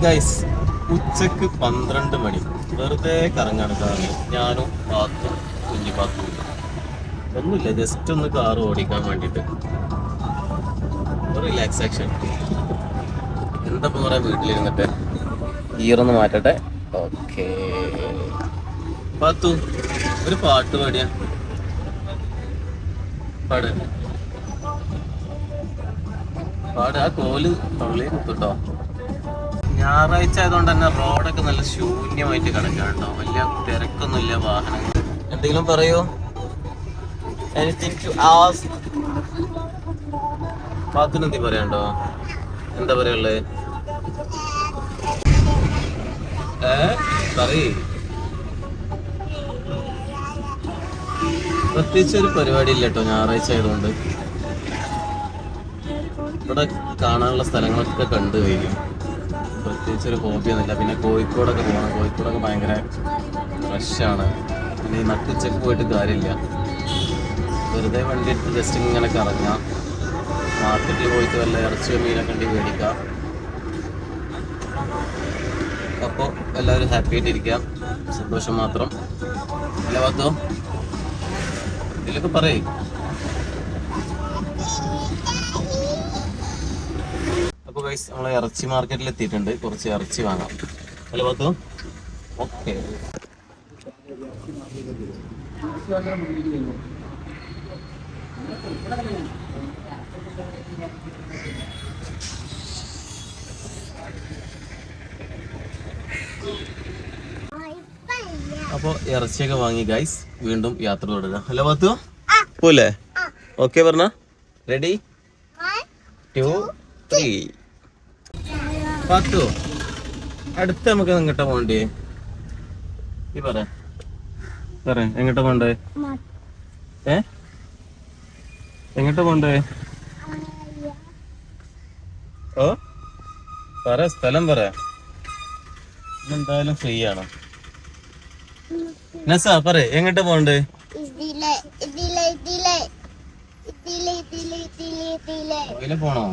Guys, ഉച്ചക്ക് 12 മണി വെറുതെ കറങ്ങാണ് കാറിൽ. ഞാനും പാത്തും കുഞ്ഞു പാത്തും ഒന്നുമില്ല, ജസ്റ്റ് ഒന്ന് കാർ ഓടിക്കാൻ വേണ്ടിട്ട് റിലാക്സേഷൻ. എന്താ പറയാ, വീട്ടിലിരുന്നിട്ട് ഗിയറൊന്ന് മാറ്റട്ടെ. ഓക്കേ പാത്തു, ഒരു പാട്ട് പാടിയ പാട് പാട്. ആ കോല് തൊള്ളി കുത്തുട്ടോ. ഞായറാഴ്ച ആയതുകൊണ്ട് തന്നെ റോഡൊക്കെ നല്ല ശൂന്യമായിട്ട് കിടക്കാണ് കേട്ടോ. വലിയ തിരക്കൊന്നുമില്ല, വാഹനങ്ങൾ. എന്തെങ്കിലും പറയൂ. പാത്തിന് എന്തി പറയാണ്ടോ? എന്താ പറയുള്ളത്? പറയ്. പ്രത്യേകിച്ച് ഒരു പരിപാടി ഇല്ല കേട്ടോ ഞായറാഴ്ച ആയതുകൊണ്ട്. ഇവിടെ കാണാനുള്ള സ്ഥലങ്ങളൊക്കെ കണ്ടു കഴിഞ്ഞു. പ്രത്യേകിച്ച് ഒരു ഹോബിയൊന്നുമില്ല. പിന്നെ കോഴിക്കോടൊക്കെ പോകണം. കോഴിക്കോടൊക്കെ ഭയങ്കര റഷാണ്. പിന്നെ ഈ നട്ടുച്ചക്ക് പോയിട്ട് കാര്യമില്ല. വെറുതെ വണ്ടി എടുത്ത് ജസ്റ്റ് ഇങ്ങനെ കറങ്ങാം. മാർക്കറ്റിൽ പോയിട്ട് വല്ല ഇറച്ചിയോ മീനൊക്കെ ഉണ്ടെങ്കിൽ മേടിക്കാം. അപ്പോൾ എല്ലാവരും ഹാപ്പി ആയിട്ടിരിക്കാം, സന്തോഷം മാത്രം. അല്ല വാത്തോ, ഇതിലൊക്കെ പറയേ. അപ്പോൾ ഗൈസ്, നമ്മളെ ഇറച്ചി മാർക്കറ്റിൽ എത്തിയിട്ടുണ്ട്. കുറച്ച് ഇറച്ചി വാങ്ങാം. അല്ല വാത്തോ? ഓക്കെ. അപ്പോൾ ഇറച്ചിയൊക്കെ വാങ്ങി ഗൈസ്, വീണ്ടും യാത്ര തുടരുക. ഹലോ പാത്തു, പോലെ ഓക്കെ പറഞ്ഞ? റെഡി 2 3. പാത്തു, അടുത്ത് നമുക്ക് എങ്ങോട്ടാ പോണ്ടേ? ഈ പറ എങ്ങോട്ടാ പോണ്ടേ? എങ്ങോട്ടാ പോണ്ടേ? ഓ പറ, സ്ഥലം പറ. എന്തായാലും ഫ്രീ ആണോ? നസ പറ, എങ്ങോട്ടാ പോണ്ടേ? പോണോ?